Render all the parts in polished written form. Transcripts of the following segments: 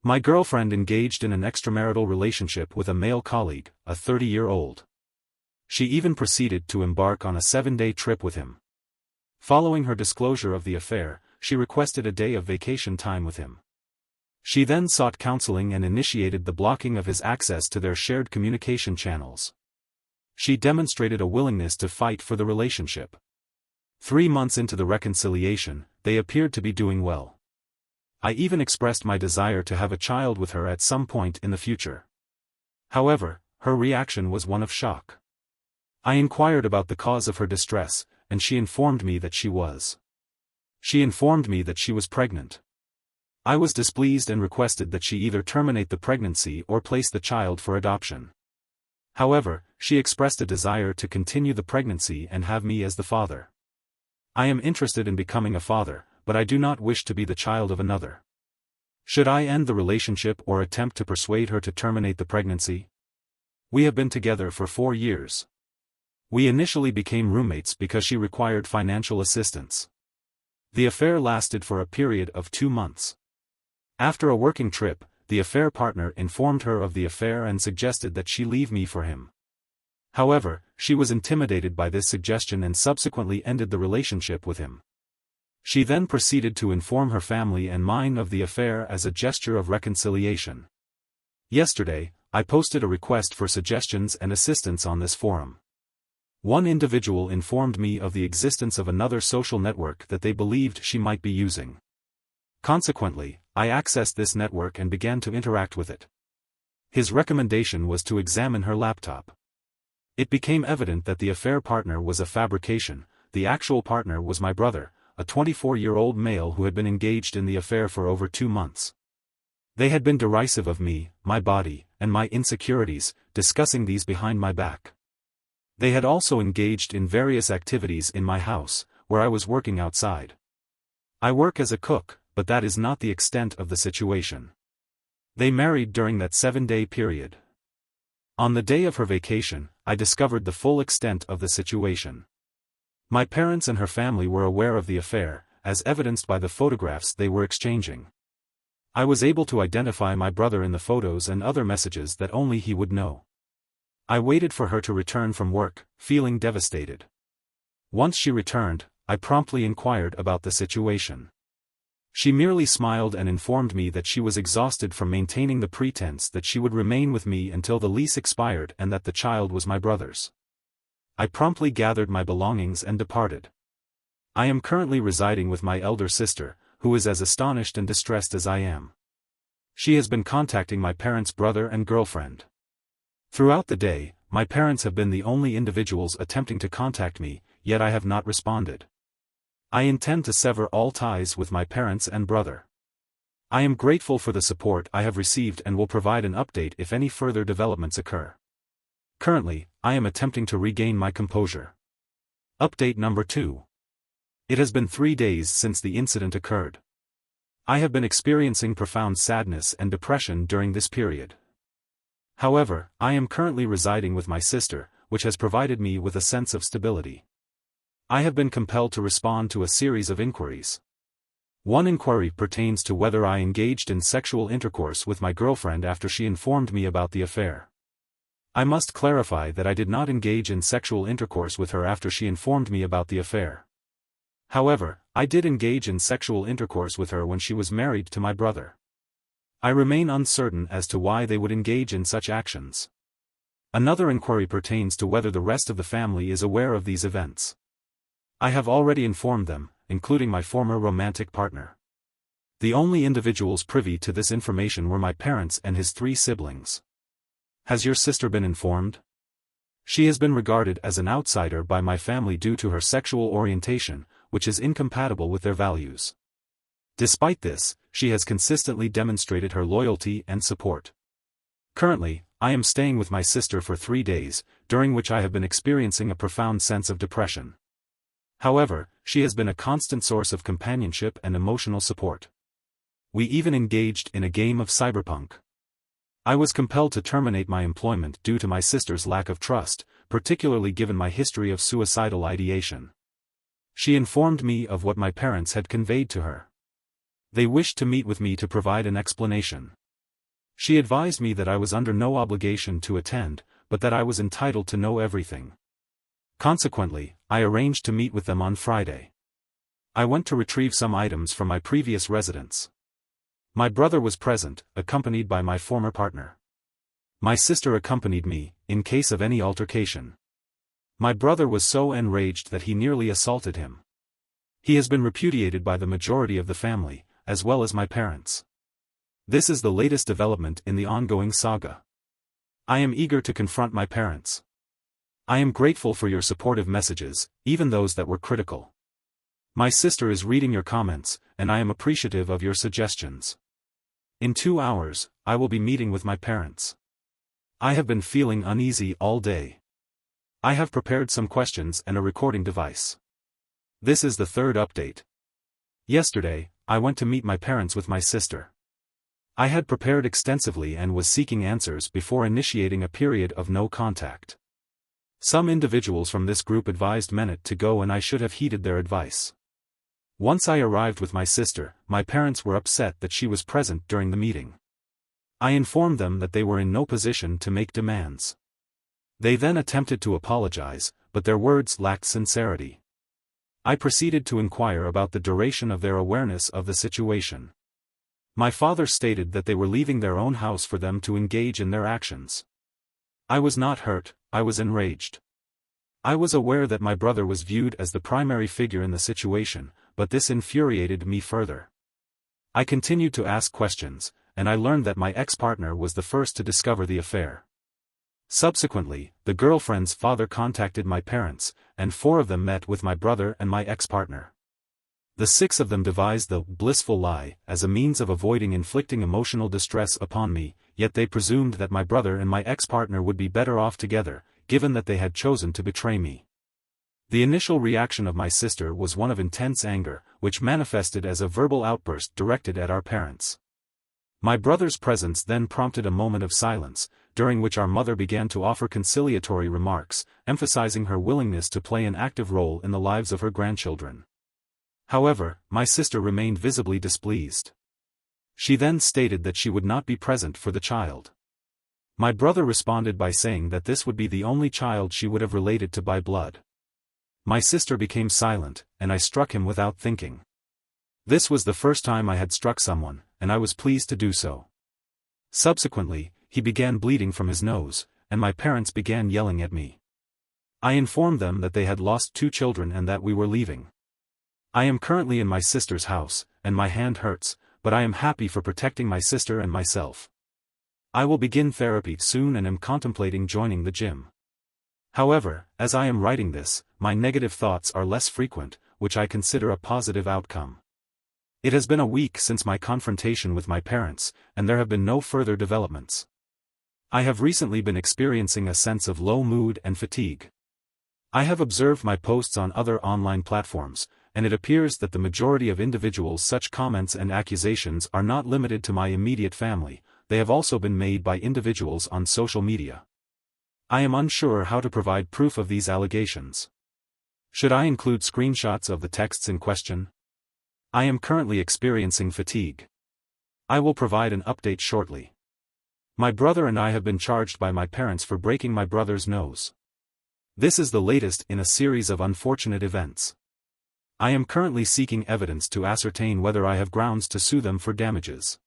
My girlfriend engaged in an extramarital relationship with a male colleague, a 30-year-old. She even proceeded to embark on a 7-day trip with him. Following her disclosure of the affair, she requested a day of vacation time with him. She then sought counseling and initiated the blocking of his access to their shared communication channels. She demonstrated a willingness to fight for the relationship. 3 months into the reconciliation, they appeared to be doing well. I even expressed my desire to have a child with her at some point in the future. However, her reaction was one of shock. I inquired about the cause of her distress, and she informed me that she was pregnant. I was displeased and requested that she either terminate the pregnancy or place the child for adoption. However, she expressed a desire to continue the pregnancy and have me as the father. I am interested in becoming a father, but I do not wish to be the child of another. Should I end the relationship or attempt to persuade her to terminate the pregnancy? We have been together for 4 years. We initially became roommates because she required financial assistance. The affair lasted for a period of 2 months. After a working trip, the affair partner informed her of the affair and suggested that she leave me for him. However, she was intimidated by this suggestion and subsequently ended the relationship with him. She then proceeded to inform her family and mine of the affair as a gesture of reconciliation. Yesterday, I posted a request for suggestions and assistance on this forum. One individual informed me of the existence of another social network that they believed she might be using. Consequently, I accessed this network and began to interact with it. His recommendation was to examine her laptop. It became evident that the affair partner was a fabrication. The actual partner was my brother, a 24-year-old male who had been engaged in the affair for over 2 months. They had been derisive of me, my body, and my insecurities, discussing these behind my back. They had also engaged in various activities in my house, where I was working outside. I work as a cook, but that is not the extent of the situation. They married during that 7-day period. On the day of her vacation, I discovered the full extent of the situation. My parents and her family were aware of the affair, as evidenced by the photographs they were exchanging. I was able to identify my brother in the photos and other messages that only he would know. I waited for her to return from work, feeling devastated. Once she returned, I promptly inquired about the situation. She merely smiled and informed me that she was exhausted from maintaining the pretense that she would remain with me until the lease expired and that the child was my brother's. I promptly gathered my belongings and departed. I am currently residing with my elder sister, who is as astonished and distressed as I am. She has been contacting my parents' brother and girlfriend. Throughout the day, my parents have been the only individuals attempting to contact me, yet I have not responded. I intend to sever all ties with my parents and brother. I am grateful for the support I have received and will provide an update if any further developments occur. Currently, I am attempting to regain my composure. Update number 2. It has been 3 days since the incident occurred. I have been experiencing profound sadness and depression during this period. However, I am currently residing with my sister, which has provided me with a sense of stability. I have been compelled to respond to a series of inquiries. One inquiry pertains to whether I engaged in sexual intercourse with my girlfriend after she informed me about the affair. I must clarify that I did not engage in sexual intercourse with her after she informed me about the affair. However, I did engage in sexual intercourse with her when she was married to my brother. I remain uncertain as to why they would engage in such actions. Another inquiry pertains to whether the rest of the family is aware of these events. I have already informed them, including my former romantic partner. The only individuals privy to this information were my parents and his 3 siblings. Has your sister been informed? She has been regarded as an outsider by my family due to her sexual orientation, which is incompatible with their values. Despite this, she has consistently demonstrated her loyalty and support. Currently, I am staying with my sister for 3 days, during which I have been experiencing a profound sense of depression. However, she has been a constant source of companionship and emotional support. We even engaged in a game of cyberpunk. I was compelled to terminate my employment due to my sister's lack of trust, particularly given my history of suicidal ideation. She informed me of what my parents had conveyed to her. They wished to meet with me to provide an explanation. She advised me that I was under no obligation to attend, but that I was entitled to know everything. Consequently, I arranged to meet with them on Friday. I went to retrieve some items from my previous residence. My brother was present, accompanied by my former partner. My sister accompanied me, in case of any altercation. My brother was so enraged that he nearly assaulted him. He has been repudiated by the majority of the family, as well as my parents. This is the latest development in the ongoing saga. I am eager to confront my parents. I am grateful for your supportive messages, even those that were critical. My sister is reading your comments, and I am appreciative of your suggestions. In 2 hours, I will be meeting with my parents. I have been feeling uneasy all day. I have prepared some questions and a recording device. This is the third update. Yesterday, I went to meet my parents with my sister. I had prepared extensively and was seeking answers before initiating a period of no contact. Some individuals from this group advised Menet to go, and I should have heeded their advice. Once I arrived with my sister, my parents were upset that she was present during the meeting. I informed them that they were in no position to make demands. They then attempted to apologize, but their words lacked sincerity. I proceeded to inquire about the duration of their awareness of the situation. My father stated that they were leaving their own house for them to engage in their actions. I was not hurt, I was enraged. I was aware that my brother was viewed as the primary figure in the situation, but this infuriated me further. I continued to ask questions, and I learned that my ex-partner was the first to discover the affair. Subsequently, the girlfriend's father contacted my parents, and 4 of them met with my brother and my ex-partner. The 6 of them devised the blissful lie as a means of avoiding inflicting emotional distress upon me, yet they presumed that my brother and my ex-partner would be better off together, given that they had chosen to betray me. The initial reaction of my sister was one of intense anger, which manifested as a verbal outburst directed at our parents. My brother's presence then prompted a moment of silence, during which our mother began to offer conciliatory remarks, emphasizing her willingness to play an active role in the lives of her grandchildren. However, my sister remained visibly displeased. She then stated that she would not be present for the child. My brother responded by saying that this would be the only child she would have related to by blood. My sister became silent, and I struck him without thinking. This was the first time I had struck someone, and I was pleased to do so. Subsequently, he began bleeding from his nose, and my parents began yelling at me. I informed them that they had lost 2 children and that we were leaving. I am currently in my sister's house, and my hand hurts, but I am happy for protecting my sister and myself. I will begin therapy soon and am contemplating joining the gym. However, as I am writing this, my negative thoughts are less frequent, which I consider a positive outcome. It has been a week since my confrontation with my parents, and there have been no further developments. I have recently been experiencing a sense of low mood and fatigue. I have observed my posts on other online platforms, and it appears that the majority of individuals' such comments and accusations are not limited to my immediate family, they have also been made by individuals on social media. I am unsure how to provide proof of these allegations. Should I include screenshots of the texts in question? I am currently experiencing fatigue. I will provide an update shortly. My brother and I have been charged by my parents for breaking my brother's nose. This is the latest in a series of unfortunate events. I am currently seeking evidence to ascertain whether I have grounds to sue them for damages.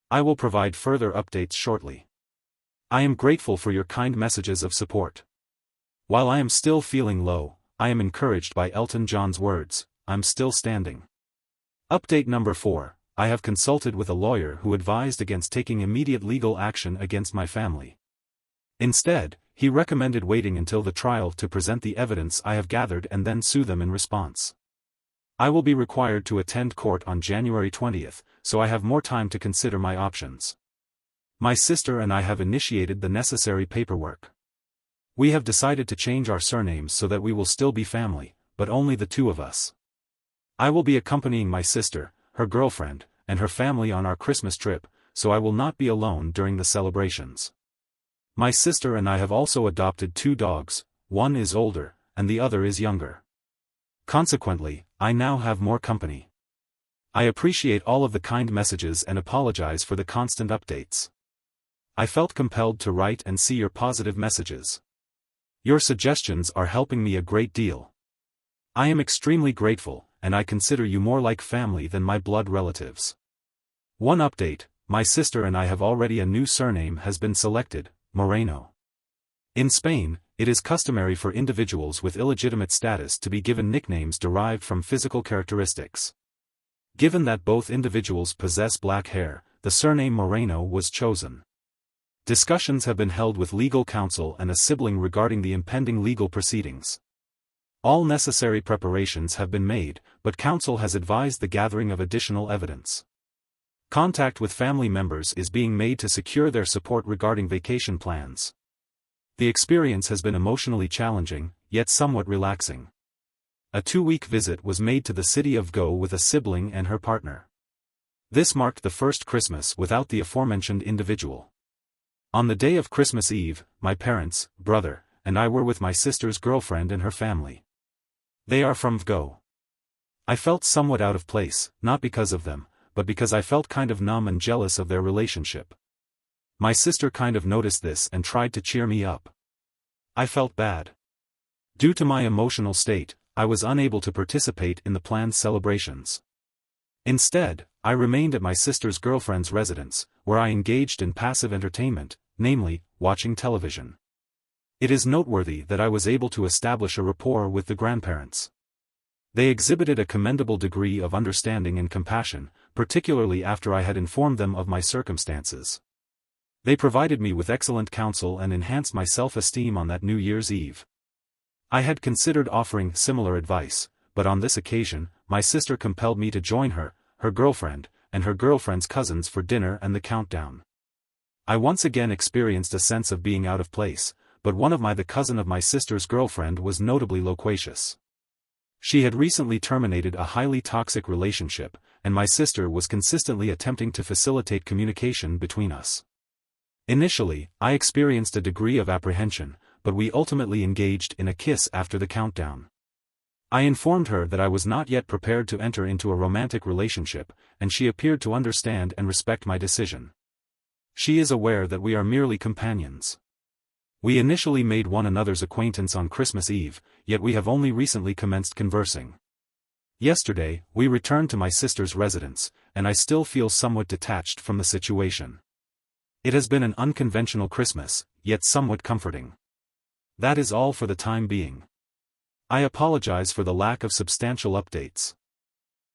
I will provide further updates shortly. I am grateful for your kind messages of support. While I am still feeling low, I am encouraged by Elton John's words, "I'm still standing." Update number 4, I have consulted with a lawyer who advised against taking immediate legal action against my family. Instead, he recommended waiting until the trial to present the evidence I have gathered and then sue them in response. I will be required to attend court on January 20th, so I have more time to consider my options. My sister and I have initiated the necessary paperwork. We have decided to change our surnames so that we will still be family, but only the 2 of us. I will be accompanying my sister, her girlfriend, and her family on our Christmas trip, so I will not be alone during the celebrations. My sister and I have also adopted 2 dogs, one is older, and the other is younger. Consequently, I now have more company. I appreciate all of the kind messages and apologize for the constant updates. I felt compelled to write and see your positive messages. Your suggestions are helping me a great deal. I am extremely grateful, and I consider you more like family than my blood relatives. One update, my sister and I have already a new surname has been selected, Moreno. In Spain, it is customary for individuals with illegitimate status to be given nicknames derived from physical characteristics. Given that both individuals possess black hair, the surname Moreno was chosen. Discussions have been held with legal counsel and a sibling regarding the impending legal proceedings. All necessary preparations have been made, but counsel has advised the gathering of additional evidence. Contact with family members is being made to secure their support regarding vacation plans. The experience has been emotionally challenging, yet somewhat relaxing. A 2-week visit was made to the city of Go with a sibling and her partner. This marked the first Christmas without the aforementioned individual. On the day of Christmas Eve, my parents, brother, and I were with my sister's girlfriend and her family. They are from Go. I felt somewhat out of place, not because of them, but because I felt kind of numb and jealous of their relationship. My sister kind of noticed this and tried to cheer me up. I felt bad. Due to my emotional state, I was unable to participate in the planned celebrations. Instead, I remained at my sister's girlfriend's residence, where I engaged in passive entertainment, namely, watching television. It is noteworthy that I was able to establish a rapport with the grandparents. They exhibited a commendable degree of understanding and compassion, particularly after I had informed them of my circumstances. They provided me with excellent counsel and enhanced my self-esteem on that New Year's Eve. I had considered offering similar advice, but on this occasion, my sister compelled me to join her, her girlfriend, and her girlfriend's cousins for dinner and the countdown. I once again experienced a sense of being out of place, but the cousin of my sister's girlfriend was notably loquacious. She had recently terminated a highly toxic relationship, and my sister was consistently attempting to facilitate communication between us. Initially, I experienced a degree of apprehension, but we ultimately engaged in a kiss after the countdown. I informed her that I was not yet prepared to enter into a romantic relationship, and she appeared to understand and respect my decision. She is aware that we are merely companions. We initially made one another's acquaintance on Christmas Eve, yet we have only recently commenced conversing. Yesterday, we returned to my sister's residence, and I still feel somewhat detached from the situation. It has been an unconventional Christmas, yet somewhat comforting. That is all for the time being. I apologize for the lack of substantial updates.